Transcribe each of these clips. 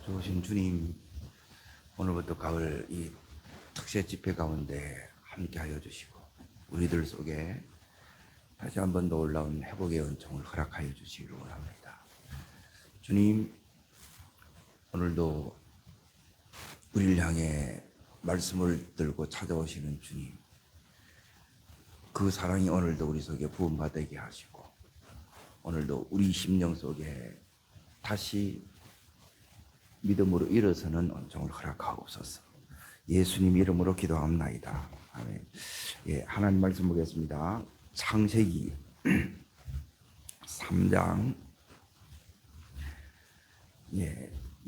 좋으신 주님, 오늘부터 가을 이 특세 집회 가운데 함께하여 주시고 우리들 속에 다시 한 번 더 올라온 회복의 은총을 허락하여 주시기를 원합니다. 주님, 오늘도 우리를 향해 말씀을 들고 찾아오시는 주님, 그 사랑이 오늘도 우리 속에 부음받게 하시고 오늘도 우리 심령 속에 다시 믿음으로 일어서는 은총을 허락하옵소서. 예수님 이름으로 기도합나이다. 아멘. 예, 하나님 말씀 보겠습니다. 창세기 3장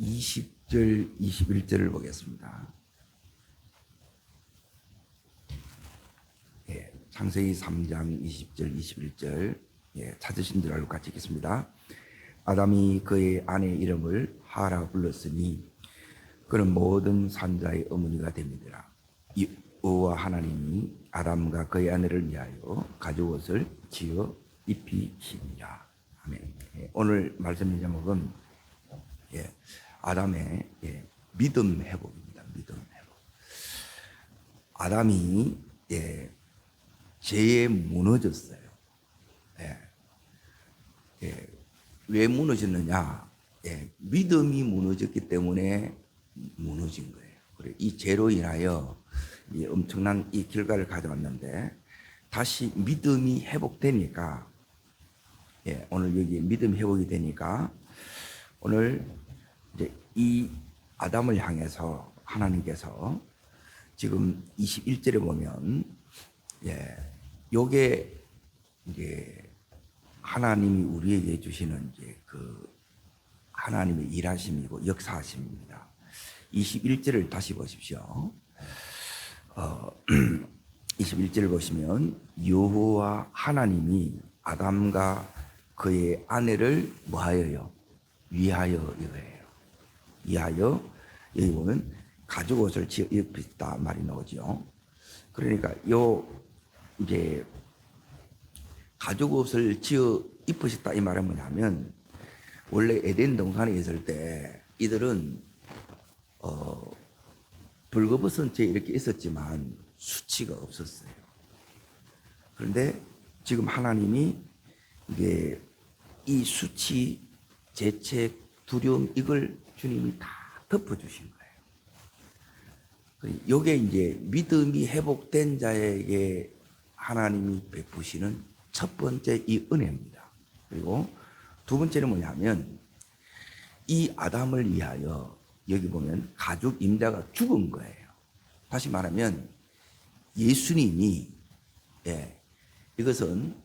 20절 21절을 보겠습니다. 예, 창세기 3장 20절 21절 찾으신 줄 알고 같이 읽겠습니다. 아담이 그의 아내 이름을 하라 불렀으니 그는 모든 산자의 어머니가 됩니다. 여호와 하나님이 아담과 그의 아내를 위하여 가죽옷을 지어 입히시니라. 아멘. 오늘 말씀의 제목은 아담의 믿음 회복입니다. 믿음 회복. 아담이 죄에 무너졌어요. 왜 무너졌느냐? 믿음이 무너졌기 때문에 무너진 거예요. 그래, 이 죄로 인하여 이 엄청난 이 결과를 가져왔는데 다시 믿음이 회복되니까 오늘 여기 믿음 회복이 되니까 오늘 이제 이 아담을 향해서 하나님께서 지금 21절에 보면 요게 이제 하나님이 우리에게 주시는 이제 그 하나님의 일하심이고 역사하심입니다. 21절을 다시 보십시오. 21절을 보시면 여호와 하나님이 아담과 그의 아내를 뭐하여요? 위하여 이거예요. 위하여 여기 보면 가죽옷을 지어 입히다 말이 나오죠. 그러니까 요 이제 가죽옷을 지어 입으셨다 이 말은 뭐냐면 원래 에덴 동산에 있을 때 이들은 벌거벗은 채 이렇게 있었지만 수치가 없었어요. 그런데 지금 하나님이 이게 이 수치, 재책, 두려움 이걸 주님이 다 덮어주신 거예요. 이게 이제 믿음이 회복된 자에게 하나님이 베푸시는 첫 번째 이 은혜입니다. 그리고 두 번째는 뭐냐면 이 아담을 위하여 여기 보면 가죽 임자가 죽은 거예요. 다시 말하면 예수님이 이것은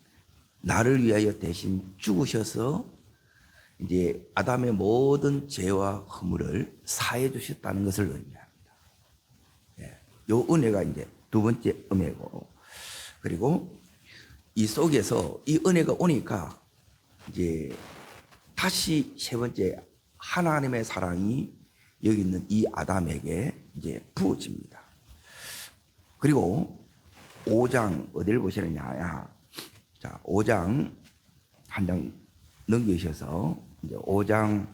나를 위하여 대신 죽으셔서 이제 아담의 모든 죄와 허물을 사해 주셨다는 것을 의미합니다. 요 은혜가 이제 두 번째 은혜고, 그리고 이 속에서 이 은혜가 오니까 이제 다시 세 번째 하나님의 사랑이 여기 있는 이 아담에게 이제 부어집니다. 그리고 5장 어디를 보시느냐? 자, 5장 한 장 넘기셔서 이제 5장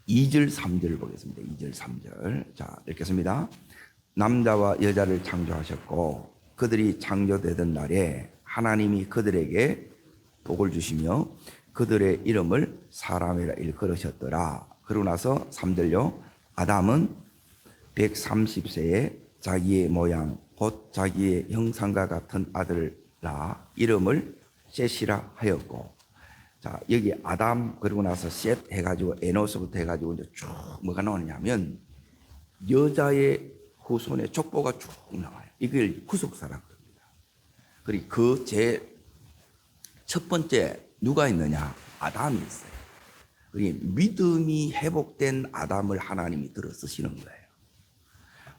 2절 3절을 보겠습니다. 2절 3절. 자, 읽겠습니다. 남자와 여자를 창조하셨고 그들이 창조되던 날에 하나님이 그들에게 복을 주시며 그들의 이름을 사람이라 일컬으셨더라. 그러고 나서 3절요. 아담은 130세에 자기의 모양 곧 자기의 형상과 같은 아들을 낳아 이름을 셋이라 하였고, 자 여기 아담 그러고 나서 셋 해가지고 에노스부터 해가지고 이제 쭉 뭐가 나오냐면 여자의 후손의 족보가 쭉 나와요. 이걸 구속사라고 합니다. 그리고 그 제 첫 번째 누가 있느냐? 아담이 있어요. 그리고 믿음이 회복된 아담을 하나님이 들어 쓰시는 거예요.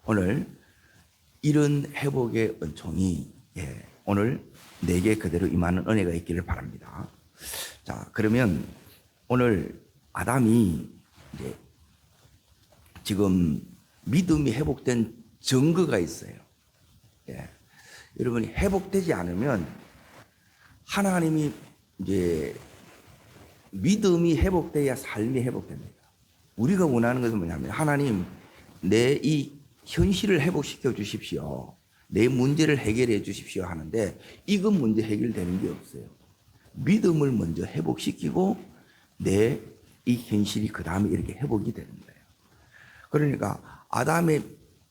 오늘 이런 회복의 은총이 오늘 내게 그대로 임하는 은혜가 있기를 바랍니다. 자, 그러면 오늘 아담이 이제 지금 믿음이 회복된 증거가 있어요. 여러분이 회복되지 않으면 하나님이 이제 믿음이 회복돼야 삶이 회복됩니다. 우리가 원하는 것은 뭐냐면 하나님 내 이 현실을 회복시켜 주십시오. 내 문제를 해결해 주십시오 하는데 이건 문제 해결되는 게 없어요. 믿음을 먼저 회복시키고 내 이 현실이 그 다음에 이렇게 회복이 되는 거예요. 그러니까 아담의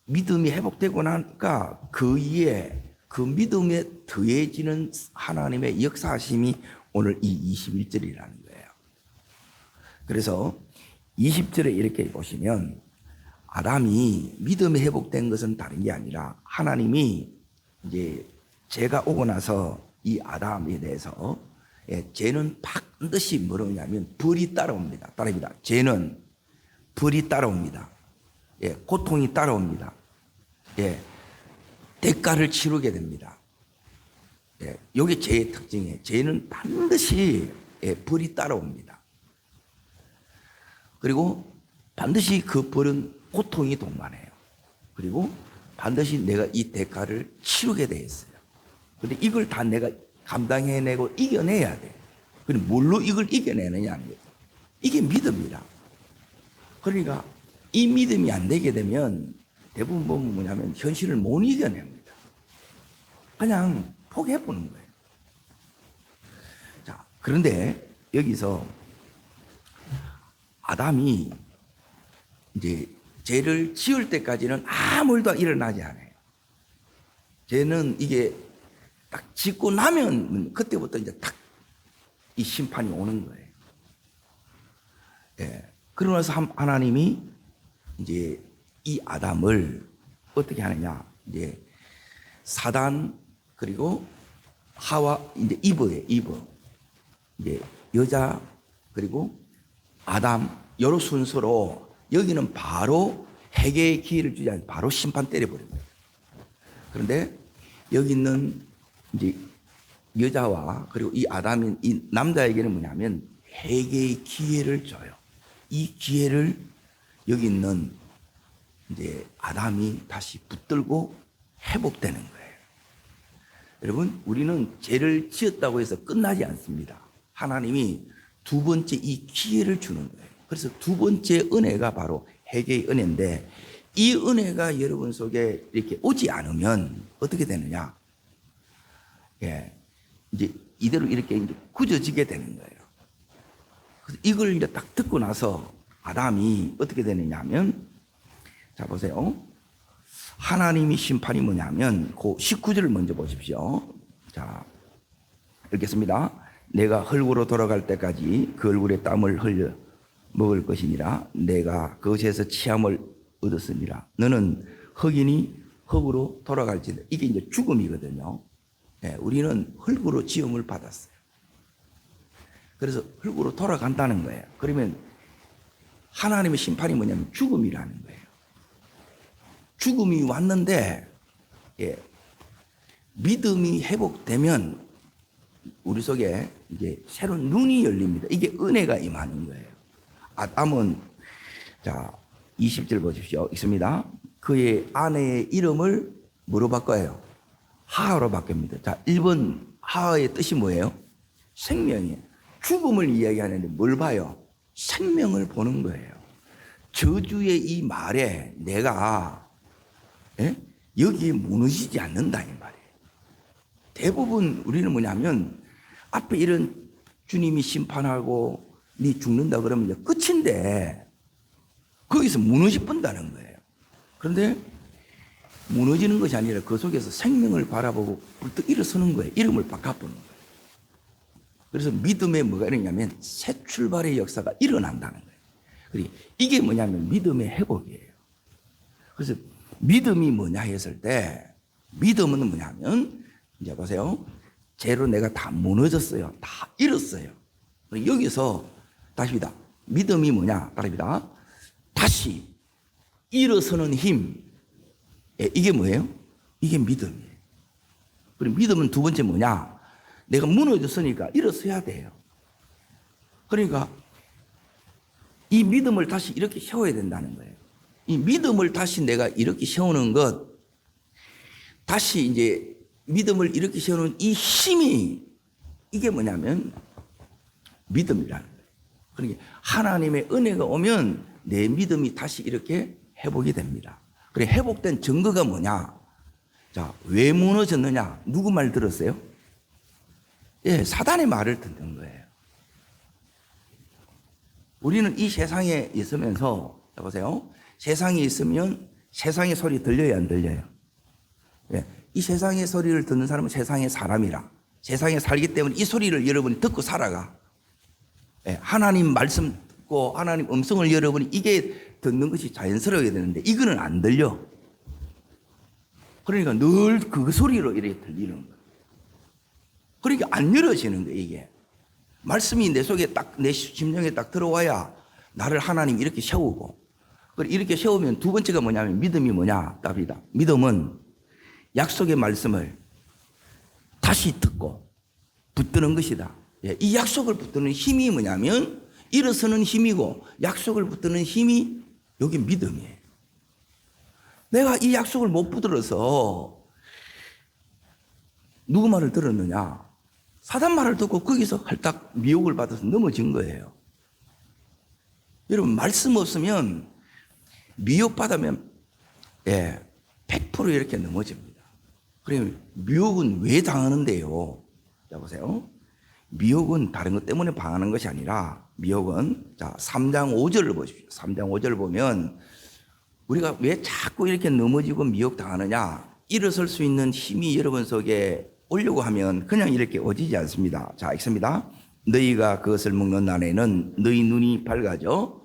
믿음이 회복되고 나니까 그 위에 그 믿음에 더해지는 하나님의 역사하심이 오늘 이 21절이라는 거예요. 그래서 20절에 이렇게 보시면 아담이 믿음이 회복된 것은 다른 게 아니라 하나님이 이제 죄가 오고 나서 이 아담에 대해서 죄는 반드시 뭐냐면 벌이 따라옵니다. 따라옵니다. 죄는 벌이 따라옵니다. 고통이 따라옵니다. 대가를 치르게 됩니다. 이게 죄의 특징이에요. 죄는 반드시 벌이 따라옵니다. 그리고 반드시 그 벌은 고통이 동반해요. 그리고 반드시 내가 이 대가를 치르게 돼 있어요. 근데 이걸 다 내가 감당해내고 이겨내야 돼. 그럼 뭘로 이걸 이겨내느냐 하는 거예요. 이게 믿음이라. 그러니까 이 믿음이 안 되게 되면 대부분 보면 뭐냐면 현실을 못 이겨냅니다. 그냥 포기해보는 거예요. 자, 그런데 여기서 아담이 이제 죄를 지을 때까지는 아무 일도 일어나지 않아요. 죄는 이게 딱 짓고 나면 그때부터 이제 딱 이 심판이 오는 거예요. 그러고 나서 하나님이 이제 이 아담을 어떻게 하느냐, 이제 사단 그리고 하와 이제 이브예요. 이브 이제 여자 그리고 아담 여러 순서로 여기는 바로 회개의 기회를 주지 않고 바로 심판 때려버립니다. 그런데 여기 있는 이제 여자와 그리고 이 아담인 이 남자에게는 뭐냐면 회개의 기회를 줘요. 이 기회를 여기 있는 이제 아담이 다시 붙들고 회복되는 거예요. 여러분, 우리는 죄를 지었다고 해서 끝나지 않습니다. 하나님이 두 번째 이 기회를 주는 거예요. 그래서 두 번째 은혜가 바로 회개의 은혜인데 이 은혜가 여러분 속에 이렇게 오지 않으면 어떻게 되느냐? 이제 이대로 이렇게 이제 굳어지게 되는 거예요. 그래서 이걸 이제 딱 듣고 나서 아담이 어떻게 되느냐 하면 자 보세요. 하나님이 심판이 뭐냐면 그 19절을 먼저 보십시오. 자, 읽겠습니다. 내가 흙으로 돌아갈 때까지 그 얼굴에 땀을 흘려 먹을 것이니라. 내가 그것에서 치함을 얻었으니라. 너는 흙이니 흙으로 돌아갈지다. 이게 이제 죽음이거든요. 우리는 흙으로 지음을 받았어요. 그래서 흙으로 돌아간다는 거예요. 그러면 하나님의 심판이 뭐냐면 죽음이라는 거예요. 죽음이 왔는데 믿음이 회복되면 우리 속에 이제 새로운 눈이 열립니다. 이게 은혜가 임하는 거예요. 아담은 자 20절 보십시오. 있습니다. 그의 아내의 이름을 뭐로 바꿔요? 하하로 바뀝니다. 자 1번 하하의 뜻이 뭐예요? 생명이에요. 죽음을 이야기하는데 뭘 봐요? 생명을 보는 거예요. 저주의 이 말에 내가 여기에 무너지지 않는다 이 말이에요. 대부분 우리는 뭐냐면 앞에 이런 주님이 심판하고 네 죽는다 그러면 이제 끝인데 거기서 무너져 본다는 거예요. 그런데 무너지는 것이 아니라 그 속에서 생명을 바라보고 불떡 일어서는 거예요. 이름을 바꿔보는 거예요. 그래서 믿음에 뭐가 일어나냐면 새 출발의 역사가 일어난다는 거예요. 그리고 이게 뭐냐면 믿음의 회복이에요. 그래서 믿음이 뭐냐 했을 때 믿음은 뭐냐면 이제 보세요. 죄로 내가 다 무너졌어요. 다 잃었어요. 여기서 다시입니다. 믿음이 뭐냐? 따라합니다. 다시 일어서는 힘. 이게 뭐예요? 이게 믿음이에요. 그리고 믿음은 두 번째 뭐냐? 내가 무너졌으니까 일어서야 돼요. 그러니까 이 믿음을 다시 이렇게 세워야 된다는 거예요. 이 믿음을 다시 내가 이렇게 세우는 것, 다시 이제 믿음을 이렇게 세우는 이 힘이 이게 뭐냐면 믿음이라는 거예요. 그러니까 하나님의 은혜가 오면 내 믿음이 다시 이렇게 회복이 됩니다. 그래, 회복된 증거가 뭐냐? 자, 왜 무너졌느냐? 누구 말 들었어요? 예, 사단의 말을 듣는 거예요. 우리는 이 세상에 있으면서, 보세요. 세상에 있으면 세상의 소리 들려요, 안 들려요? 예, 이 세상의 소리를 듣는 사람은 세상의 사람이라. 세상에 살기 때문에 이 소리를 여러분이 듣고 살아가. 예, 하나님 말씀 듣고 하나님 음성을 여러분이 이게 듣는 것이 자연스러워야 되는데 이거는 안 들려. 그러니까 늘 그 소리로 이렇게 들리는 거예요. 그러니까 안 열어지는 거예요, 이게. 말씀이 내 속에 딱, 내 심령에 딱 들어와야 나를 하나님 이렇게 세우고. 이렇게 세우면 두 번째가 뭐냐면 믿음이 뭐냐? 답이다. 믿음은 약속의 말씀을 다시 듣고 붙드는 것이다. 이 약속을 붙드는 힘이 뭐냐면 일어서는 힘이고 약속을 붙드는 힘이 여기 믿음이에요. 내가 이 약속을 못 붙들어서 누구 말을 들었느냐? 사단 말을 듣고 거기서 할딱 미혹을 받아서 넘어진 거예요. 여러분, 말씀 없으면 미혹받으면 100% 이렇게 넘어집니다. 그러면 미혹은 왜 당하는데요? 자, 보세요. 미혹은 다른 것 때문에 방하는 것이 아니라 미혹은, 자, 3장 5절을 보십시오. 3장 5절을 보면 우리가 왜 자꾸 이렇게 넘어지고 미혹당하느냐? 일어설 수 있는 힘이 여러분 속에 오려고 하면 그냥 이렇게 오지지 않습니다. 자, 읽습니다. 너희가 그것을 먹는 날에는 너희 눈이 밝아져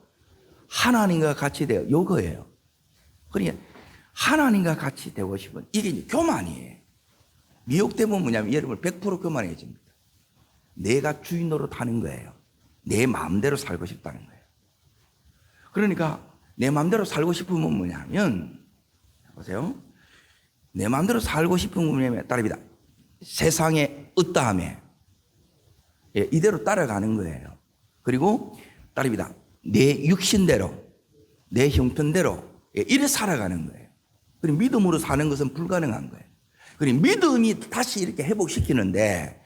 하나님과 같이 되어, 요거예요. 그러니까 하나님과 같이 되고 싶은, 이게 이제 교만이에요. 미혹되면 뭐냐면 여러분 100% 교만해집니다. 내가 주인으로 타는 거예요. 내 마음대로 살고 싶다는 거예요. 그러니까 내 마음대로 살고 싶으면 뭐냐면, 보세요. 내 마음대로 살고 싶은 건 뭐냐면, 따릅니다. 세상의 으따함에 이대로 따라가는 거예요. 그리고 따릅니다. 내 육신대로, 내 형편대로 이래 살아가는 거예요. 그리고 믿음으로 사는 것은 불가능한 거예요. 그리고 믿음이 다시 이렇게 회복시키는데,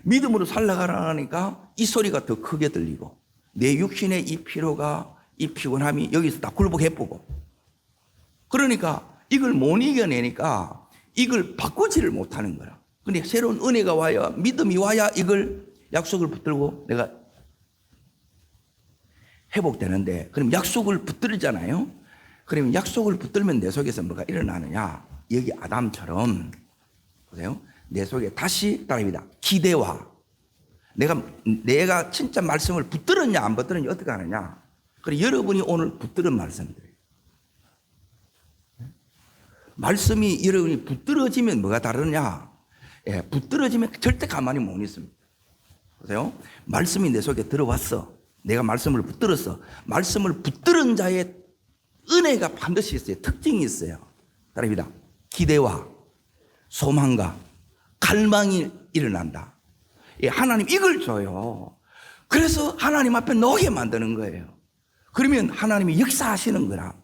믿음으로 살아가라니까 이 소리가 더 크게 들리고, 내 육신의 이 피로가, 이 피곤함이 여기서 다 굴복해보고, 그러니까 이걸 못 이겨내니까 이걸 바꾸지를 못하는 거야. 근데 새로운 은혜가 와야, 믿음이 와야 이걸 약속을 붙들고 내가 회복되는데, 그럼 약속을 붙들잖아요. 그러면 약속을 붙들면 내 속에서 뭐가 일어나느냐? 여기 아담처럼, 보세요. 내 속에 다시 따릅니다. 기대와, 내가 진짜 말씀을 붙들었냐 안 붙들었냐 어떻게 하느냐? 그래, 여러분이 오늘 붙들은 말씀들이에요. 말씀이 여러분이 붙들어지면 뭐가 다르냐? 붙들어지면 절대 가만히 못 있습니다. 보세요. 말씀이 내 속에 들어왔어. 내가 말씀을 붙들었어. 말씀을 붙들은 자의 은혜가 반드시 있어요. 특징이 있어요. 따릅니다. 기대와 소망과 갈망이 일어난다. 하나님 이걸 줘요. 그래서 하나님 앞에 놓게 만드는 거예요. 그러면 하나님이 역사하시는 거라.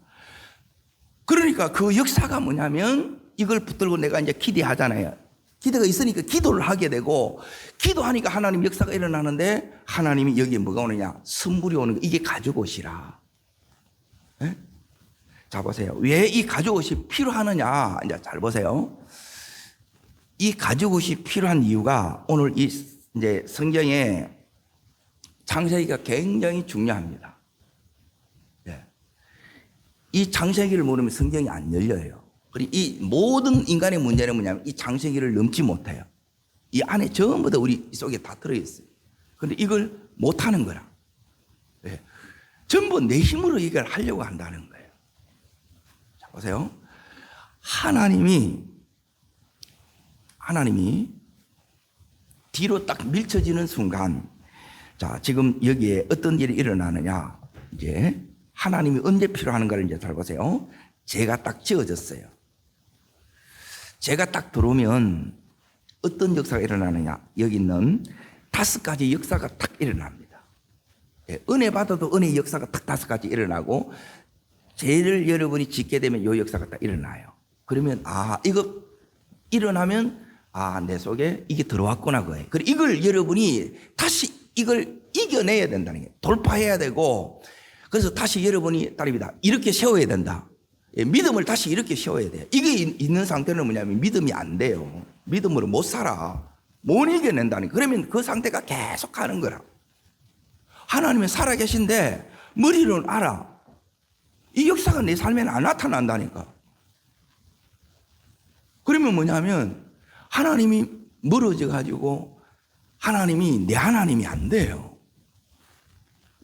그러니까 그 역사가 뭐냐면 이걸 붙들고 내가 이제 기대하잖아요. 기대가 있으니까 기도를 하게 되고, 기도하니까 하나님 역사가 일어나는데, 하나님이 여기에 뭐가 오느냐? 선물이 오는 거. 이게 가죽옷이라. 네? 자, 보세요. 왜 이 가죽옷이 필요하느냐? 이제 잘 보세요. 이 가죽옷이 필요한 이유가 오늘 이제 성경에 창세기가 굉장히 중요합니다. 네. 이 창세기를 모르면 성경이 안 열려요. 그리고 이 모든 인간의 문제는 뭐냐면 이 창세기를 넘지 못해요. 이 안에 전부 다 우리 속에 다 들어있어요. 그런데 이걸 못하는 거라. 네. 전부 내 힘으로 이걸 하려고 한다는 거예요. 자, 보세요. 하나님이 뒤로 딱 밀쳐지는 순간, 자, 지금 여기에 어떤 일이 일어나느냐. 이제 하나님이 언제 필요하는가를 이제 잘 보세요. 죄가 딱 지어졌어요. 죄가 딱 들어오면 어떤 역사가 일어나느냐. 여기 있는 5가지 역사가 딱 일어납니다. 은혜 받아도 은혜의 역사가 딱 5가지 일어나고, 죄를 여러분이 짓게 되면 이 역사가 딱 일어나요. 그러면 이거 일어나면 내 속에 이게 들어왔구나 그거예요. 그리고 이걸 여러분이 다시 이걸 이겨내야 된다는 게 돌파해야 되고 그래서 다시 여러분이 딸입니다. 이렇게 세워야 된다. 예, 믿음을 다시 이렇게 세워야 돼요. 이게 있는 상태는 뭐냐면 믿음이 안 돼요. 믿음으로 못 살아. 못 이겨낸다는 거예요. 그러면 그 상태가 계속 가는 거라. 하나님은 살아계신데 머리로는 알아. 이 역사가 내 삶에는 안 나타난다니까. 그러면 뭐냐면 하나님이 멀어져 가지고 하나님이 내 하나님이 안 돼요.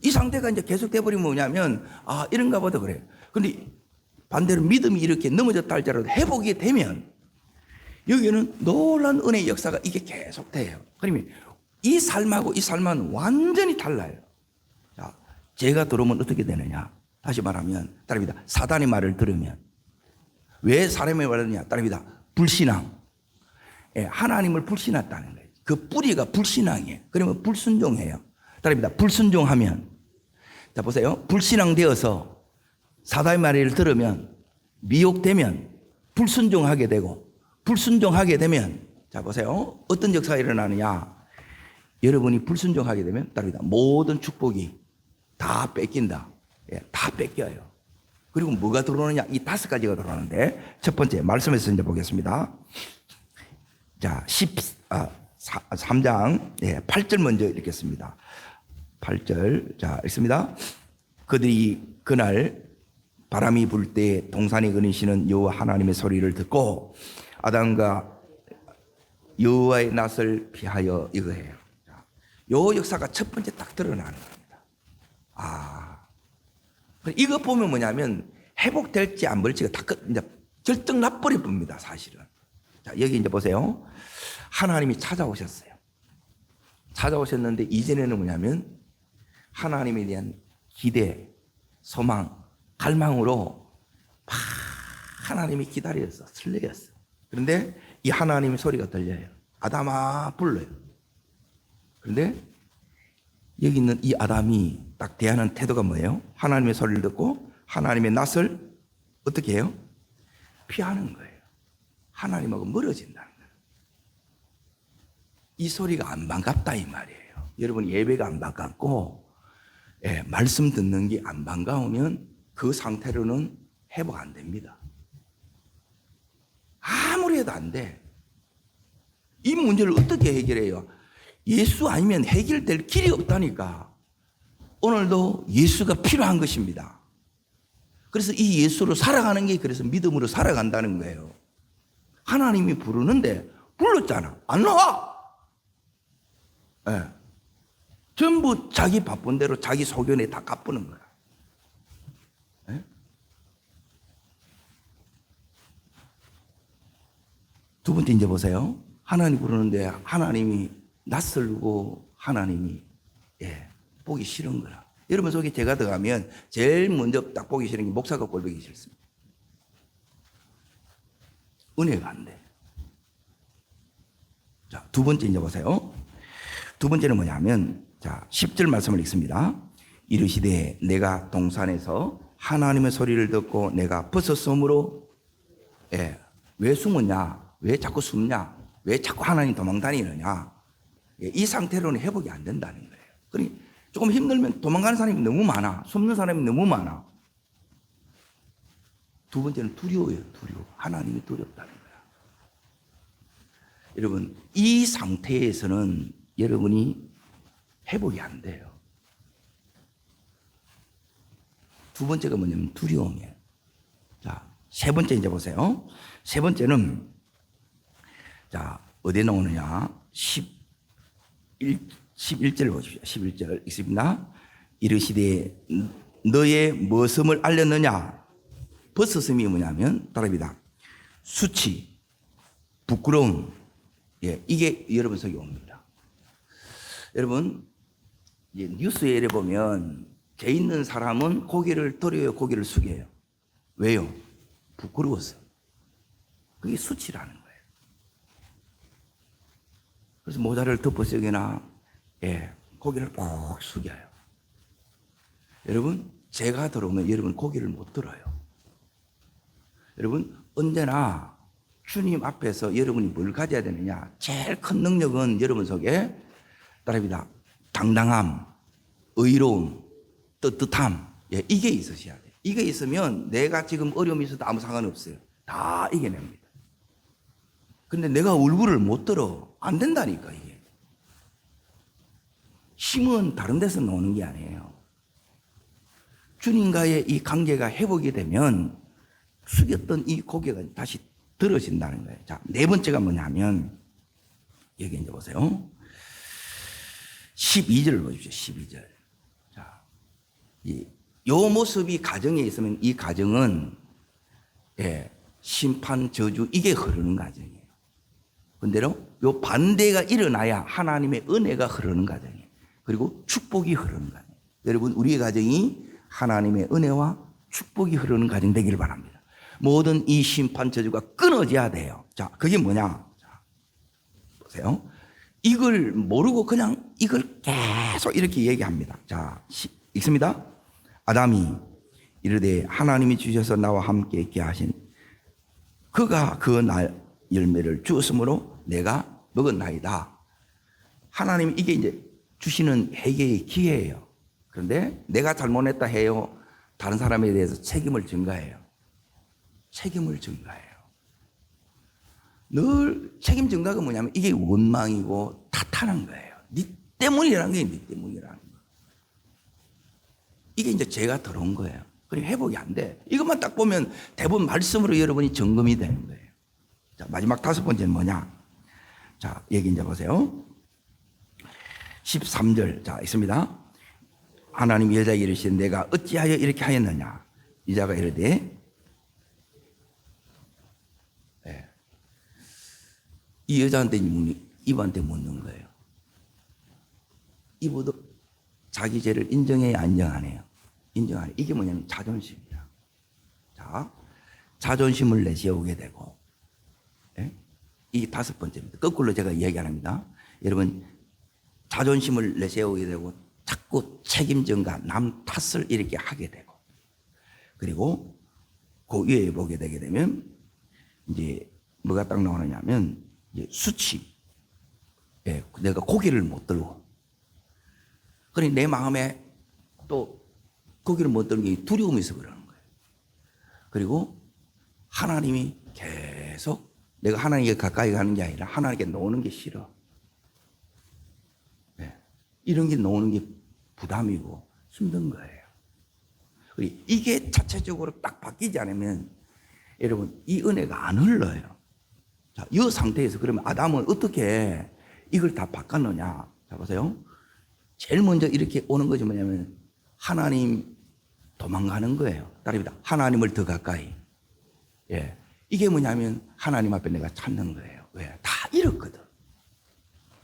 이 상태가 이제 계속 돼버리면 뭐냐면 아 이런가 보다 그래요. 근데 반대로 믿음이 이렇게 넘어졌다 할지라도 회복이 되면 여기는 놀라운 은혜의 역사가 이게 계속 돼요. 그러면 이 삶하고 이 삶은 완전히 달라요. 자, 죄가 들어오면 어떻게 되느냐? 다시 말하면 따릅니다. 사단의 말을 들으면 왜 사람의 말을 듣느냐? 따릅니다. 불신앙. 예, 하나님을 불신했다는 거예요. 그 뿌리가 불신앙이에요. 그러면 불순종해요. 따릅니다. 불순종하면 자 보세요. 불신앙 되어서 사단의 말을 들으면 미혹되면 불순종하게 되고 불순종하게 되면 자 보세요. 어떤 역사가 일어나느냐? 여러분이 불순종하게 되면 따릅니다. 모든 축복이 다 뺏긴다. 예, 다 뺏겨요. 그리고 뭐가 들어오느냐? 이 5가지가 들어오는데 첫 번째 말씀에서 이제 보겠습니다. 자, 3장 8절 먼저 읽겠습니다. 8절 자 읽습니다. 그들이 그날 바람이 불 때 동산에 거니시는 여호와 하나님의 소리를 듣고 아담과 여호와의 낯을 피하여 이거예요. 요 역사가 첫 번째 딱 드러나는 겁니다. 아, 이거 보면 뭐냐면 회복될지 안 될지가 다 이제 결정 나버려 봅니다, 사실은. 자, 여기 이제 보세요. 하나님이 찾아오셨어요. 찾아오셨는데 이전에는 뭐냐면 하나님에 대한 기대, 소망, 갈망으로 막 하나님이 기다렸어, 설레였어. 그런데 이 하나님의 소리가 들려요. 아담아 불러요. 그런데 여기 있는 이 아담이 딱 대하는 태도가 뭐예요? 하나님의 소리를 듣고 하나님의 낯을 어떻게 해요? 피하는 거예요. 하나님하고 멀어진다는 거예요. 이 소리가 안 반갑다 이 말이에요. 여러분 예배가 안 반갑고 말씀 듣는 게 안 반가우면 그 상태로는 회복 안 됩니다. 아무리 해도 안 돼. 이 문제를 어떻게 해결해요? 예수 아니면 해결될 길이 없다니까. 오늘도 예수가 필요한 것입니다. 그래서 이 예수로 살아가는 게 그래서 믿음으로 살아간다는 거예요. 하나님이 부르는데 불렀잖아. 안 나와. 네. 전부 자기 바쁜 대로 자기 소견에 다 갚는 거야. 네? 두 번째 이제 보세요. 하나님 부르는데 하나님이 낯설고 하나님이 보기 싫은 거라. 여러분 속에 제가 들어가면 제일 먼저 딱 보기 싫은 게 목사가 꼴보기 싫습니다. 은혜가 안 돼. 자, 두 번째 이제 보세요. 두 번째는 뭐냐면 자, 10절 말씀을 읽습니다. 이르시되 내가 동산에서 하나님의 소리를 듣고 내가 벗었으므로 왜 숨었냐? 왜 자꾸 숨냐? 왜 자꾸 하나님 도망 다니느냐? 이 상태로는 회복이 안 된다는 거예요. 그러니 조금 힘들면 도망가는 사람이 너무 많아. 숨는 사람이 너무 많아. 두 번째는 두려워요. 두려워. 하나님이 두렵다는 거야. 여러분 이 상태에서는 여러분이 회복이 안 돼요. 두 번째가 뭐냐면 두려움이에요. 자, 세 번째 이제 보세요. 세 번째는 자, 어디에 나오느냐? 11절 보십시오. 11절 읽습니다. 이르시되 너의 무엇음을 알렸느냐? 벗었음이 뭐냐면 따릅니다. 수치, 부끄러움, 이게 여러분 속에 옵니다. 여러분 뉴스에 이래 보면 죄 있는 사람은 고개를 들어요, 고개를 숙여요. 왜요? 부끄러워서. 그게 수치라는 거예요. 그래서 모자를 덮어쓰거나 고개를 꼭 숙여요. 여러분 죄가 들어오면 여러분 고개를 못 들어요. 여러분 언제나 주님 앞에서 여러분이 뭘 가져야 되느냐? 제일 큰 능력은 여러분 속에 따릅니다. 당당함, 의로움, 떳떳함, 예, 이게 있으셔야 돼요. 이게 있으면 내가 지금 어려움이 있어도 아무 상관없어요. 다 이겨냅니다. 근데 내가 얼굴을 못 들어. 안 된다니까, 이게. 힘은 다른 데서 나오는 게 아니에요. 주님과의 이 관계가 회복이 되면 숙였던 이 고개가 다시 들어진다는 거예요. 자, 네 번째가 뭐냐면, 여기 이제 보세요. 12절을 보십시오, 12절. 자, 요 모습이 가정에 있으면 이 가정은, 예, 심판, 저주, 이게 흐르는 가정이에요. 근데로 요 반대가 일어나야 하나님의 은혜가 흐르는 가정이에요. 그리고 축복이 흐르는 가정. 여러분, 우리의 가정이 하나님의 은혜와 축복이 흐르는 가정 되기를 바랍니다. 모든 이 심판, 저주가 끊어져야 돼요. 자, 그게 뭐냐? 자, 보세요. 이걸 모르고 그냥 이걸 계속 이렇게 얘기합니다. 자, 읽습니다. 아담이 이르되 하나님이 주셔서 나와 함께 있게 하신 그가 그 날 열매를 주었으므로 내가 먹었나이다. 하나님 이게 이제 주시는 회개의 기회예요. 그런데 내가 잘못했다 해요. 다른 사람에 대해서 책임을 전가해요. 책임을 전가해요. 늘 책임 전가가 뭐냐면 이게 원망이고 탓하는 거예요. 네 때문이라는 게 네 때문이라는 거예요. 이게 이제 죄가 들어온 거예요. 그리고 회복이 안 돼. 이것만 딱 보면 대부분 말씀으로 여러분이 점검이 되는 거예요. 자, 마지막 다섯 번째는 뭐냐? 자, 여기 이제 보세요. 13절. 자, 있습니다. 하나님이 여자에게 이르시되 내가 어찌하여 이렇게 하였느냐? 여자가 이르되, 네. 이 여자한테 이브한테 묻는 거예요. 이브도 자기 죄를 인정해야 안 인정하네요. 인정하네. 이게 뭐냐면 자존심이야. 자, 자존심을 내세우게 되고, 예? 이게 다섯 번째입니다. 거꾸로 제가 이야기 안 합니다. 여러분, 자존심을 내세우게 되고, 자꾸 책임전가, 남 탓을 이렇게 하게 되고, 그리고 그 위에 보게 되게 되면, 이제 뭐가 딱 나오느냐면, 이제 수치. 예, 내가 고기를 못 들고. 그러니 내 마음에 또 고기를 못 드는 게 두려움이 있어 그러는 거예요. 그리고 하나님이 계속 내가 하나님께 가까이 가는 게 아니라 하나님께 노는 게 싫어. 네. 이런 게 노는 게 부담이고 힘든 거예요. 이게 자체적으로 딱 바뀌지 않으면 여러분 이 은혜가 안 흘러요. 자, 이 상태에서 그러면 아담은 어떻게 이걸 다 바꿨느냐? 자, 보세요. 제일 먼저 이렇게 오는 것이 뭐냐면 하나님 도망가는 거예요. 따릅니다. 하나님을 더 가까이. 예. 이게 뭐냐면 하나님 앞에 내가 찾는 거예요. 왜? 다 잃었거든.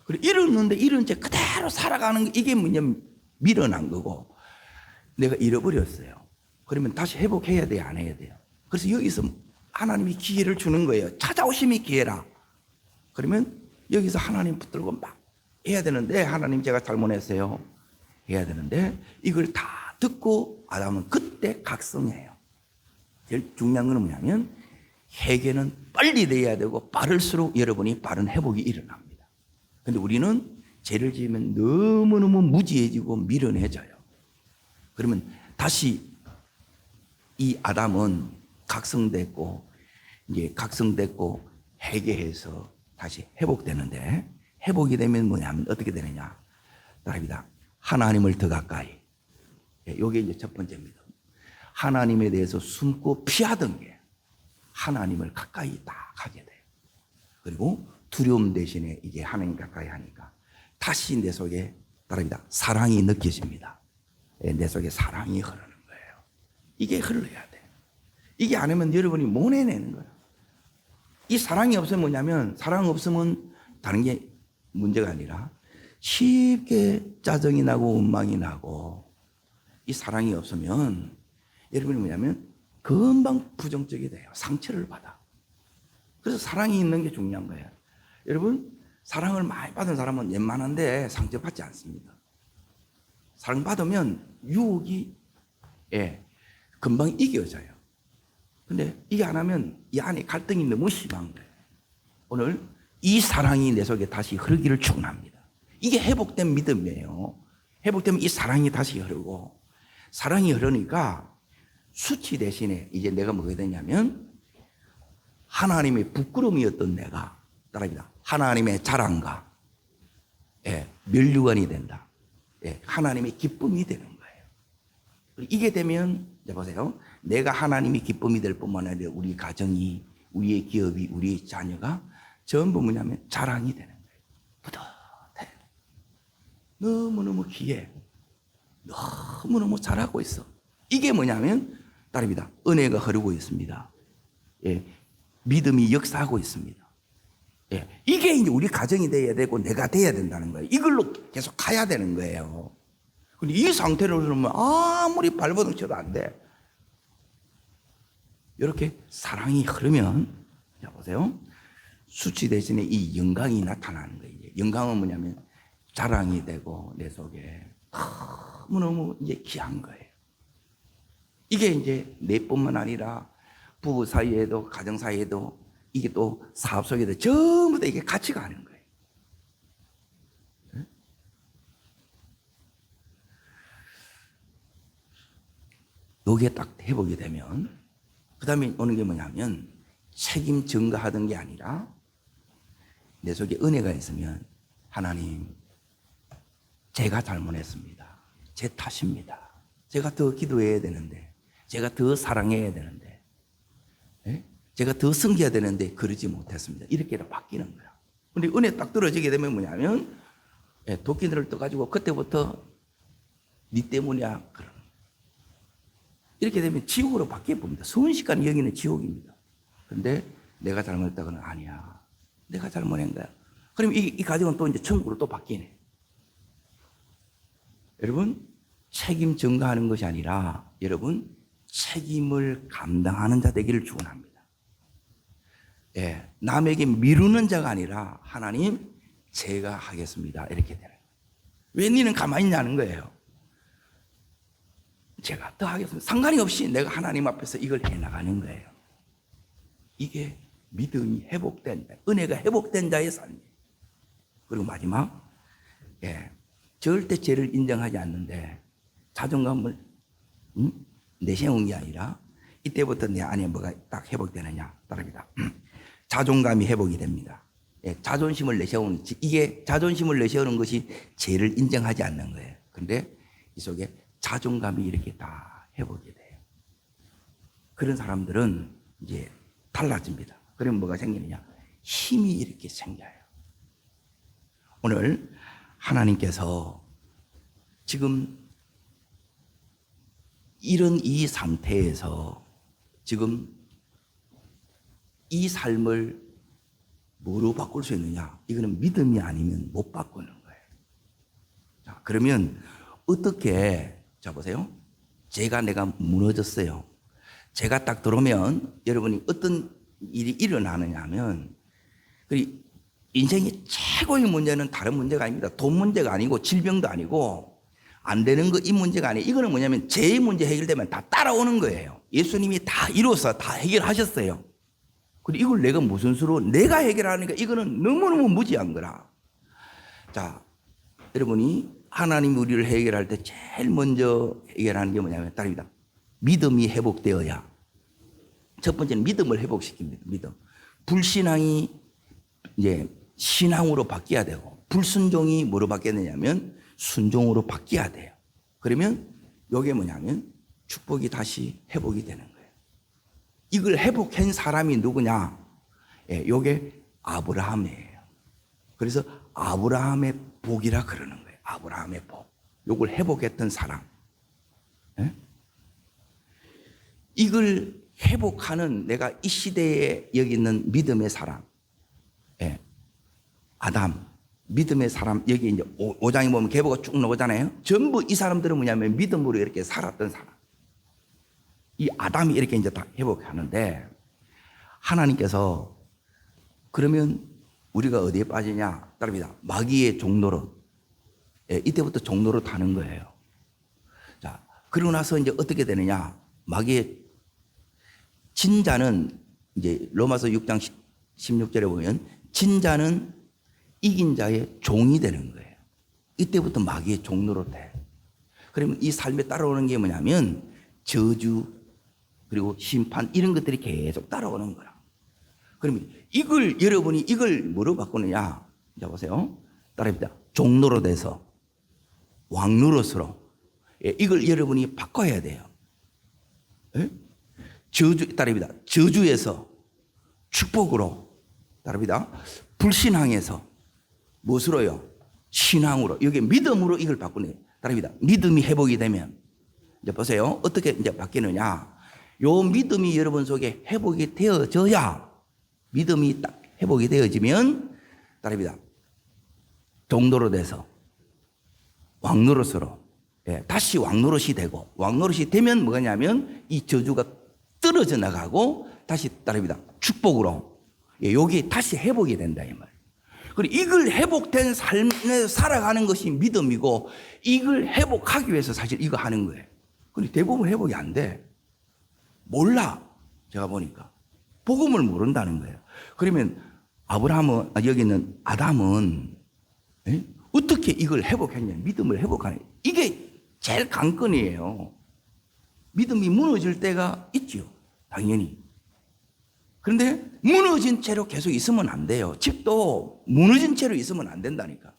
그리고 잃었는데 잃은 채 그대로 살아가는 게 이게 뭐냐면 밀어난 거고 내가 잃어버렸어요. 그러면 다시 회복해야 돼요? 안 해야 돼요? 그래서 여기서 하나님이 기회를 주는 거예요. 찾아오심이 기회라. 그러면 여기서 하나님 붙들고 막 해야 되는데 하나님 제가 잘못했어요. 해야 되는데 이걸 다 듣고 아담은 그때 각성해요. 제일 중요한 건 뭐냐면 회개는 빨리 돼야 되고 빠를수록 여러분이 빠른 회복이 일어납니다. 그런데 우리는 죄를 지으면 너무너무 무지해지고 미련해져요. 그러면 다시 이 아담은 각성됐고 이제 각성됐고 회개해서 다시 회복되는데 회복이 되면 뭐냐면 어떻게 되느냐? 따릅니다. 하나님을 더 가까이. 이게 이제 첫 번째입니다. 하나님에 대해서 숨고 피하던 게 하나님을 가까이 딱 하게 돼요. 그리고 두려움 대신에 이게 하나님 가까이 하니까 다시 내 속에 따릅니다. 사랑이 느껴집니다. 내 속에 사랑이 흐르는 거예요. 이게 흘러야 돼. 이게 아니면 여러분이 못 해내는 거예요. 이 사랑이 없으면 뭐냐면 사랑 없으면 다른 게 문제가 아니라 쉽게 짜증이 나고 원망이 나고 이 사랑이 없으면 여러분이 뭐냐면 금방 부정적이 돼요. 상처를 받아. 그래서 사랑이 있는 게 중요한 거예요. 여러분 사랑을 많이 받은 사람은 웬만한데 상처받지 않습니다. 사랑받으면 유혹이 금방 이겨져요. 근데 이게 안 하면 이 안에 갈등이 너무 심한 거예요. 오늘 이 사랑이 내 속에 다시 흐르기를 축원합니다. 이게 회복된 믿음이에요. 회복되면 이 사랑이 다시 흐르고, 사랑이 흐르니까 수치 대신에 이제 내가 뭐가 되냐면 하나님의 부끄러움이었던 내가, 따라합니다, 하나님의 자랑과 면류관이 된다. 하나님의 기쁨이 되는 거예요. 이게 되면 이제 보세요. 내가 하나님의 기쁨이 될 뿐만 아니라 우리 가정이, 우리의 기업이, 우리의 자녀가 전부 뭐냐면 자랑이 되는 거예요. 뿌듯해. 너무너무 귀해. 너무너무 잘하고 있어. 이게 뭐냐면 따릅니다, 은혜가 흐르고 있습니다. 믿음이 역사하고 있습니다. 이게 이제 우리 가정이 돼야 되고 내가 돼야 된다는 거예요. 이걸로 계속 가야 되는 거예요. 근데 이 상태로 그러면 아무리 발버둥 쳐도 안 돼. 이렇게 사랑이 흐르면, 자 보세요, 수치 대신에 이 영광이 나타나는 거예요. 영광은 뭐냐면 자랑이 되고 내 속에 너무너무 이제 귀한 거예요. 이게 이제 내뿐만 아니라 부부 사이에도, 가정 사이에도, 이게 또 사업 속에도 전부 다 이게 같이 가는 거예요. 여기에 딱 회복이 되면 그 다음에 오는 게 뭐냐면 책임 전가하던 게 아니라 내 속에 은혜가 있으면 하나님, 제가 잘못했습니다. 제 탓입니다. 제가 더 기도해야 되는데, 제가 더 사랑해야 되는데, 제가 더 섬겨야 되는데 그러지 못했습니다. 이렇게 바뀌는 거야. 근데 은혜 딱 떨어지게 되면 뭐냐면 도끼들을 떠가지고 그때부터 네 때문이야 그런. 이렇게 되면 지옥으로 바뀌어 봅니다. 순식간에 여기는 지옥입니다. 근데 내가 잘못했다고는 아니야. 내가 잘못한 거야. 그럼 이 가정은 또 이제 천국으로 또 바뀌네. 여러분, 책임 전가하는 것이 아니라 여러분, 책임을 감당하는 자 되기를 축원합니다. 남에게 미루는 자가 아니라 하나님, 제가 하겠습니다. 이렇게 되는 거예요. 왜 니는 가만히 있냐는 거예요. 제가 더 하겠습니다. 상관이 없이 내가 하나님 앞에서 이걸 해나가는 거예요. 이게 믿음이 회복된 자, 은혜가 회복된 자의 삶이에요. 그리고 마지막, 절대 죄를 인정하지 않는데 자존감을 내세운 게 아니라 이때부터 내 안에 뭐가 딱 회복되느냐 따릅니다. 자존감이 회복이 됩니다. 자존심을 내세우는, 이게 자존심을 내세우는 것이 죄를 인정하지 않는 거예요. 그런데 이 속에 자존감이 이렇게 다 회복이 돼요. 그런 사람들은 이제 달라집니다. 그러면 뭐가 생기느냐? 힘이 이렇게 생겨요. 오늘 하나님께서 지금 이런 이 상태에서 지금 이 삶을 뭐로 바꿀 수 있느냐? 이거는 믿음이 아니면 못 바꾸는 거예요. 자, 그러면 어떻게, 자 보세요. 내가 무너졌어요. 제가 딱 들어오면 여러분이 어떤 일이 일어나느냐 하면, 인생의 최고의 문제는 다른 문제가 아닙니다. 돈 문제가 아니고 질병도 아니고 안 되는 거 이 문제가 아니에요. 이거는 뭐냐면 제 문제 해결되면 다 따라오는 거예요. 예수님이 다 이루어서 다 해결하셨어요. 그리고 이걸 내가 무슨 수로 내가 해결하니까 이거는 너무너무 무지한 거라. 자, 여러분이 하나님이 우리를 해결할 때 제일 먼저 해결하는 게 뭐냐면 딸입니다. 믿음이 회복되어야. 첫 번째는 믿음을 회복시킵니다. 믿음. 불신앙이 이제 신앙으로 바뀌어야 되고, 불순종이 뭐로 바뀌어야 되냐면 순종으로 바뀌어야 돼요. 그러면 이게 뭐냐면 축복이 다시 회복이 되는 거예요. 이걸 회복한 사람이 누구냐? 이게 아브라함이에요. 그래서 아브라함의 복이라 그러는 거예요. 아브라함의 복. 이걸 회복했던 사람. 이걸 회복하는 내가 이 시대에 여기 있는 믿음의 사람. 아담, 믿음의 사람. 여기 이제 5장에 보면 계보가 쭉 나오잖아요. 전부 이 사람들은 뭐냐면 믿음으로 이렇게 살았던 사람. 이 아담이 이렇게 이제 다 회복하는데, 하나님께서 그러면 우리가 어디에 빠지냐? 따릅니다. 마귀의 종노릇. 이때부터 종노릇 하는 거예요. 자, 그러고 나서 이제 어떻게 되느냐? 마귀의 진자는 이제 로마서 6장 16절에 보면 진자는 이긴 자의 종이 되는 거예요. 이때부터 마귀의 종노릇 해. 그러면 이 삶에 따라오는 게 뭐냐면 저주 그리고 심판 이런 것들이 계속 따라오는 거야. 그러면 이걸 여러분이 이걸 뭐로 바꾸느냐? 자 보세요. 따라합니다. 종로로 돼서 왕 노릇으로 이걸 여러분이 바꿔야 돼요. 예? 저주 따라합니다. 저주에서 축복으로 따라합니다. 불신앙에서 무엇으로요? 신앙으로. 여기 믿음으로 이걸 바꾸네요. 따라합니다. 믿음이 회복이 되면 이제 보세요. 어떻게 이제 바뀌느냐? 요 믿음이 여러분 속에 회복이 되어져야 믿음이 딱 회복이 되어지면 따라합니다. 종도로 돼서 왕노릇으로 다시 왕노릇이 되고 왕노릇이 되면 뭐냐면 이 저주가 떨어져 나가고 다시 따라합니다. 축복으로 여기 다시 회복이 된다 이 말. 그리고 이걸 회복된 삶에 살아가는 것이 믿음이고 이걸 회복하기 위해서 사실 이거 하는 거예요. 근데 대부분 회복이 안 돼. 몰라. 제가 보니까 복음을 모른다는 거예요. 그러면 아브라함은 여기 있는 아담은 어떻게 이걸 회복했냐? 믿음을 회복하는 이게 제일 관건이에요. 믿음이 무너질 때가 있죠. 당연히. 그런데 무너진 채로 계속 있으면 안 돼요. 집도 무너진 채로 있으면 안 된다니까.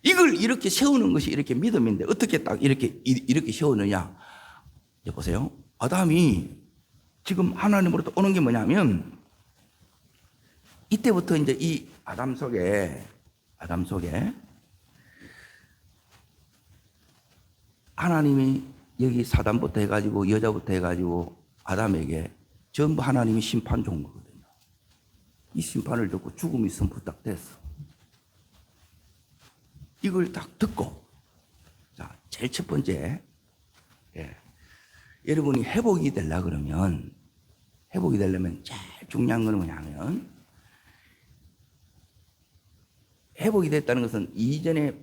이걸 이렇게 세우는 것이 이렇게 믿음인데 어떻게 딱 이렇게 세우느냐? 이제 보세요. 아담이 지금 하나님으로부터 오는 게 뭐냐면 이때부터 이제 이 아담 속에 하나님이 여기 사단부터 해가지고 여자부터 해가지고 아담에게 전부 하나님이 심판 준 거거든요. 이 심판을 듣고 죽음이 선포 딱 됐어. 이걸 딱 듣고 자 제일 첫 번째 여러분이 회복이 되려면 제일 중요한 건 뭐냐면 회복이 됐다는 것은 이전에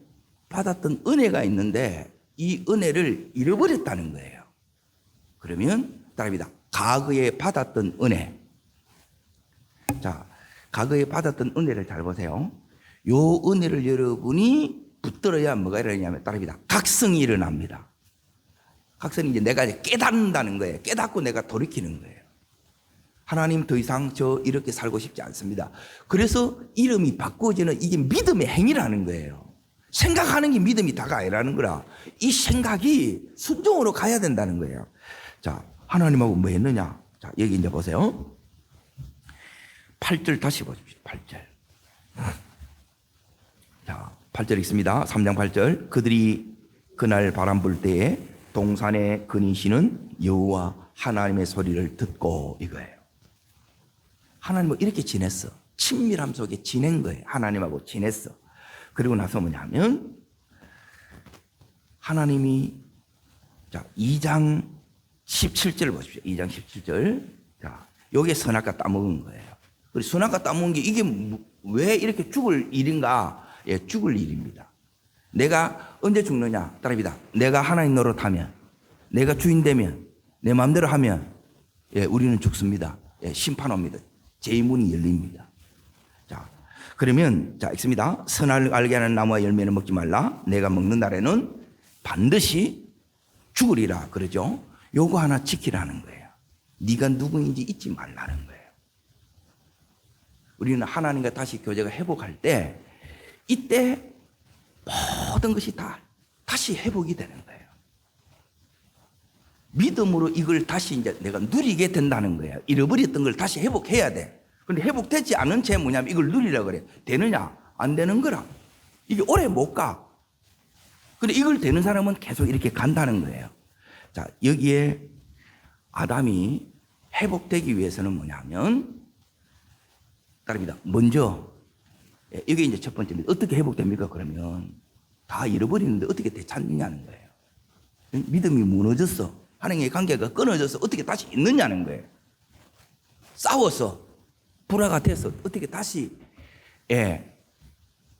받았던 은혜가 있는데 이 은혜를 잃어버렸다는 거예요. 그러면 따라합니다. 과거에 받았던 은혜. 자, 과거에 받았던 은혜를 잘 보세요. 요 은혜를 여러분이 붙들어야 뭐가 일어나냐면 따라합니다. 각성이 일어납니다. 각성이 이제 내가 깨닫는다는 거예요. 깨닫고 내가 돌이키는 거예요. 하나님 더 이상 저 이렇게 살고 싶지 않습니다. 그래서 이름이 바꾸어지는 이게 믿음의 행위라는 거예요. 생각하는 게 믿음이 다가 아니라는 거라. 이 생각이 순종으로 가야 된다는 거예요. 자, 하나님하고 뭐 했느냐? 자, 여기 이제 보세요. 8절 다시 보십시오. 8절. 자, 8절 있습니다. 3장 8절. 그들이 그날 바람 불 때에 동산에 거니시는 여호와 하나님의 소리를 듣고 이거예요. 하나님하고 이렇게 지냈어. 친밀함 속에 지낸 거예요. 하나님하고 지냈어. 그리고 나서 뭐냐면 하나님이 자 2장 17절 보십시오. 2장 17절. 자, 여기에 선악과 따먹은 거예요. 그리고 선악과 따먹은 게 이게 왜 이렇게 죽을 일인가? 예, 죽을 일입니다. 내가 언제 죽느냐? 따라합니다. 내가 하나님 노릇하면, 내가 주인 되면, 내 마음대로 하면, 예, 우리는 죽습니다. 예, 심판 옵니다. 제문이 열립니다. 자, 그러면 자 있습니다. 선을 알게 하는 나무와 열매는 먹지 말라. 내가 먹는 날에는 반드시 죽으리라. 그러죠. 요거 하나 지키라는 거예요. 네가 누구인지 잊지 말라는 거예요. 우리는 하나님과 다시 교제가 회복할 때 이때 모든 것이 다 다시 회복이 되는 거예요. 믿음으로 이걸 다시 이제 내가 누리게 된다는 거예요. 잃어버렸던 걸 다시 회복해야 돼. 근데 회복되지 않은 채 뭐냐면 이걸 누리라 그래. 되느냐? 안 되는 거라. 이게 오래 못 가. 근데 이걸 되는 사람은 계속 이렇게 간다는 거예요. 자, 여기에 아담이 회복되기 위해서는 뭐냐면 따릅니다. 먼저 이게 이제 첫 번째입니다. 어떻게 회복됩니까? 그러면 다 잃어버리는데 어떻게 되찾느냐는 거예요. 믿음이 무너졌어. 하나님의 관계가 끊어져서 어떻게 다시 있느냐는 거예요. 싸워서 불화가 돼서 어떻게 다시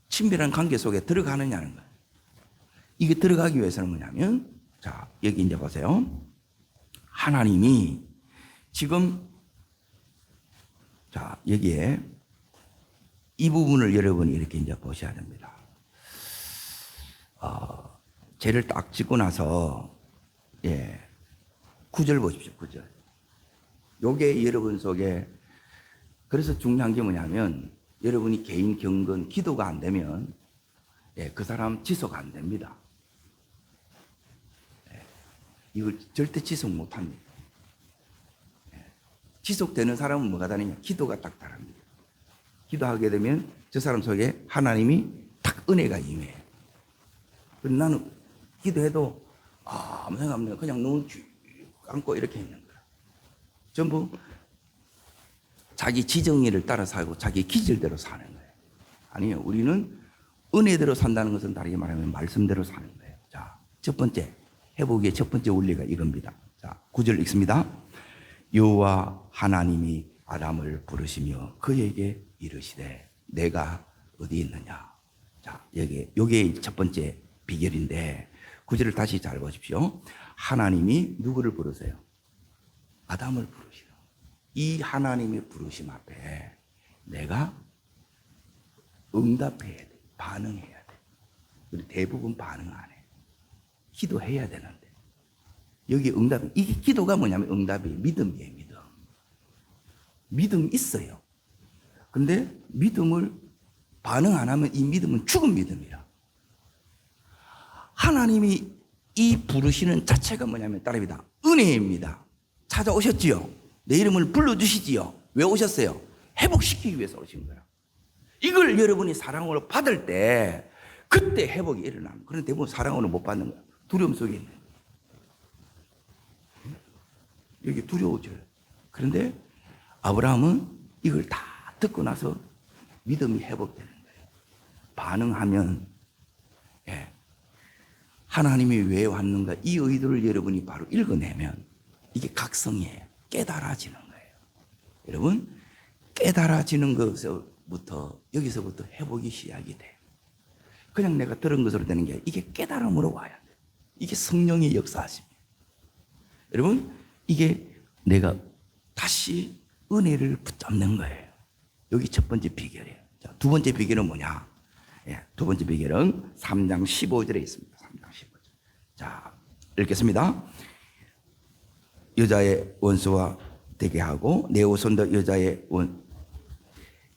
친밀한 관계 속에 들어가느냐는 거예요. 이게 들어가기 위해서는 뭐냐면 자 여기 이제 보세요. 하나님이 지금 자 여기에 이 부분을 여러분이 이렇게 이제 보셔야 됩니다. 죄를 딱 짓고 나서 9절 보십시오. 9절. 요게 여러분 속에 그래서 중요한 게 뭐냐면 여러분이 개인 경건 기도가 안 되면 그 사람 지속 안 됩니다. 이걸 절대 지속 못 합니다. 지속되는 사람은 뭐가 다르냐? 기도가 딱 다릅니다. 기도하게 되면 저 사람 속에 하나님이 딱 은혜가 임해요. 나는 기도해도 아무 생각 없네요. 그냥 눈을 쭉 감고 이렇게 있는 거야. 전부 자기 지정의를 따라 살고 자기 기질대로 사는 거예요. 아니요. 우리는 은혜대로 산다는 것은 다르게 말하면 말씀대로 사는 거예요. 자, 첫 번째 회복의 첫 번째 원리가 이겁니다. 자, 9절 읽습니다. 여호와 하나님이 아담을 부르시며 그에게 이르시되 내가 어디 있느냐. 자, 요게 첫 번째 비결인데 9절을 다시 잘 보십시오. 하나님이 누구를 부르세요? 아담을 부르시오. 이 하나님의 부르심 앞에 내가 응답해야 돼. 반응해야 돼. 우리 대부분 반응 안 해. 기도해야 되는데. 여기 응답이, 이게 기도가 뭐냐면 응답이 믿음이에요, 믿음. 믿음이 있어요. 근데 믿음을 반응 안 하면 이 믿음은 죽은 믿음이라. 하나님이 이 부르시는 자체가 뭐냐면 따릅니다. 은혜입니다. 찾아오셨지요. 내 이름을 불러주시지요. 왜 오셨어요? 회복시키기 위해서 오신 거야. 이걸 여러분이 사랑으로 받을 때 그때 회복이 일어납니다. 그런데 대부분 사랑으로 못 받는 거야. 두려움 속에 있는 거야. 여기 두려워져요. 그런데 아브라함은 이걸 다 듣고 나서 믿음이 회복되는 거예요. 반응하면 하나님이 왜 왔는가 이 의도를 여러분이 바로 읽어내면 이게 각성이에요. 깨달아지는 거예요. 여러분 깨달아지는 것부터 여기서부터 회복이 시작이 돼요. 그냥 내가 들은 것으로 되는 게 아니라 이게 깨달음으로 와야 돼요. 이게 성령의 역사하십니다. 여러분 이게 내가 다시 은혜를 붙잡는 거예요. 여기 첫 번째 비결이에요. 자, 두 번째 비결은 뭐냐? 두 번째 비결은 3장 15절에 있습니다. 3장 15절. 자, 읽겠습니다. 여자의 원수와 되게 하고 내 후손도 여자의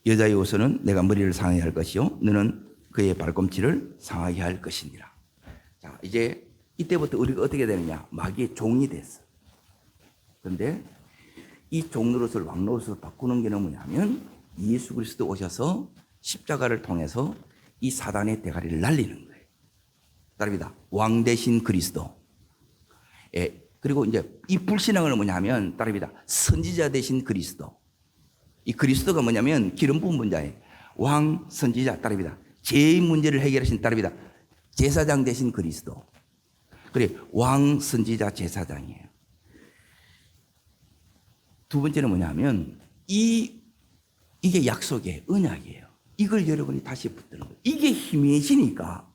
후손은 내가 머리를 상하게 할 것이요 너는 그의 발꿈치를 상하게 할 것이니라. 자, 이제 이때부터 우리가 어떻게 되느냐? 마귀의 종이 됐어. 그런데 이 종노릇을 왕노릇으로 바꾸는 게 뭐냐면 예수 그리스도 오셔서 십자가를 통해서 이 사단의 대가리를 날리는 거예요. 따릅니다. 왕 대신 그리스도. 그리고 이제 이 불신앙은 뭐냐면 따릅니다. 선지자 대신 그리스도. 이 그리스도가 뭐냐면 기름 부은 분자예요. 왕 선지자 따릅니다. 죄의 문제를 해결하신 따릅니다. 제사장 대신 그리스도. 그래 왕 선지자 제사장이에요. 두 번째는 뭐냐면 이게 약속이에요. 언약이에요. 이걸 여러분이 다시 붙드는 거예요. 이게 희미해지니까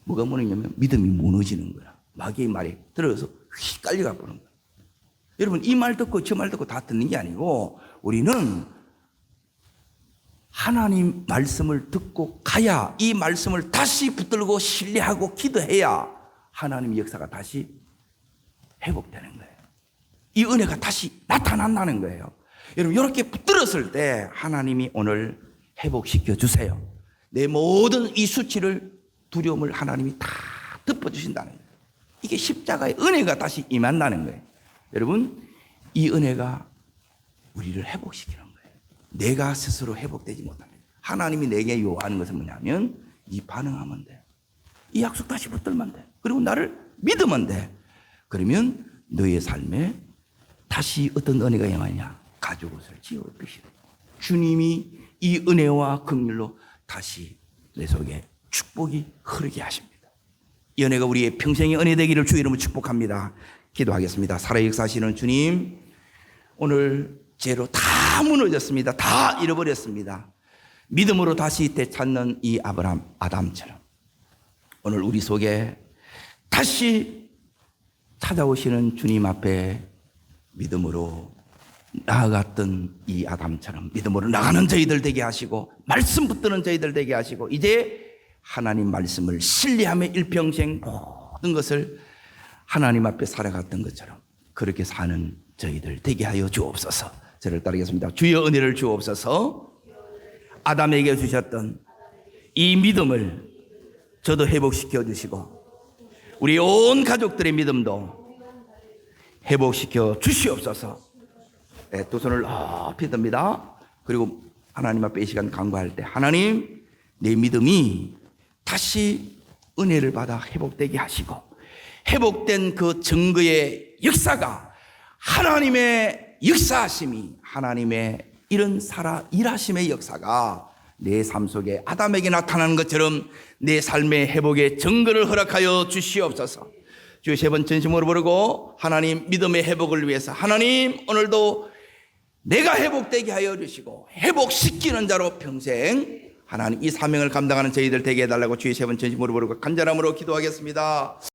뭐가 무너지냐면 믿음이 무너지는 거야. 마귀의 말이 들어서 휙 깔려가 보는 거야. 여러분 이 말 듣고 저 말 듣고 다 듣는 게 아니고 우리는 하나님 말씀을 듣고 가야 이 말씀을 다시 붙들고 신뢰하고 기도해야 하나님의 역사가 다시 회복되는 거예요. 이 은혜가 다시 나타난다는 거예요. 여러분 이렇게 붙들었을 때 하나님이 오늘 회복시켜 주세요. 내 모든 이 수치를 두려움을 하나님이 다 덮어주신다는 거예요. 이게 십자가의 은혜가 다시 임한다는 거예요. 여러분 이 은혜가 우리를 회복시키는 거예요. 내가 스스로 회복되지 못합니다. 하나님이 내게 요구하는 것은 뭐냐면 이 반응하면 돼. 이 약속 다시 붙들면 돼. 그리고 나를 믿으면 돼. 그러면 너의 삶에 다시 어떤 은혜가 임하냐? 가죽옷을 지어입히시라. 주님이 이 은혜와 긍휼로 다시 내 속에 축복이 흐르게 하십니다. 이 은혜가 우리의 평생의 은혜 되기를 주 이름으로 축복합니다. 기도하겠습니다. 살아역사하시는 주님, 오늘 죄로 다 무너졌습니다. 다 잃어버렸습니다. 믿음으로 다시 되찾는 이 아담처럼 오늘 우리 속에 다시 찾아오시는 주님 앞에 믿음으로 나아갔던 이 아담처럼 믿음으로 나가는 저희들 되게 하시고 말씀 붙드는 저희들 되게 하시고 이제 하나님 말씀을 신뢰하며 일평생 모든 것을 하나님 앞에 살아갔던 것처럼 그렇게 사는 저희들 되게 하여 주옵소서. 저를 따르겠습니다. 주여 은혜를 주옵소서. 아담에게 주셨던 이 믿음을 저도 회복시켜 주시고 우리 온 가족들의 믿음도 회복시켜 주시옵소서. 네, 두 손을 높이 듭니다. 그리고 하나님 앞에 이 시간 간구할 때 하나님 내 믿음이 다시 은혜를 받아 회복되게 하시고 회복된 그 증거의 역사가 하나님의 역사하심이 하나님의 이런 일하심의 역사가 내 삶 속에 아담에게 나타나는 것처럼 내 삶의 회복의 증거를 허락하여 주시옵소서. 주여 세 번 전심으로 부르고 하나님 믿음의 회복을 위해서 하나님 오늘도 내가 회복되게 하여 주시고 회복시키는 자로 평생 하나님 이 사명을 감당하는 저희들 되게 해달라고 주의 세 번 전심으로 부르고 간절함으로 기도하겠습니다.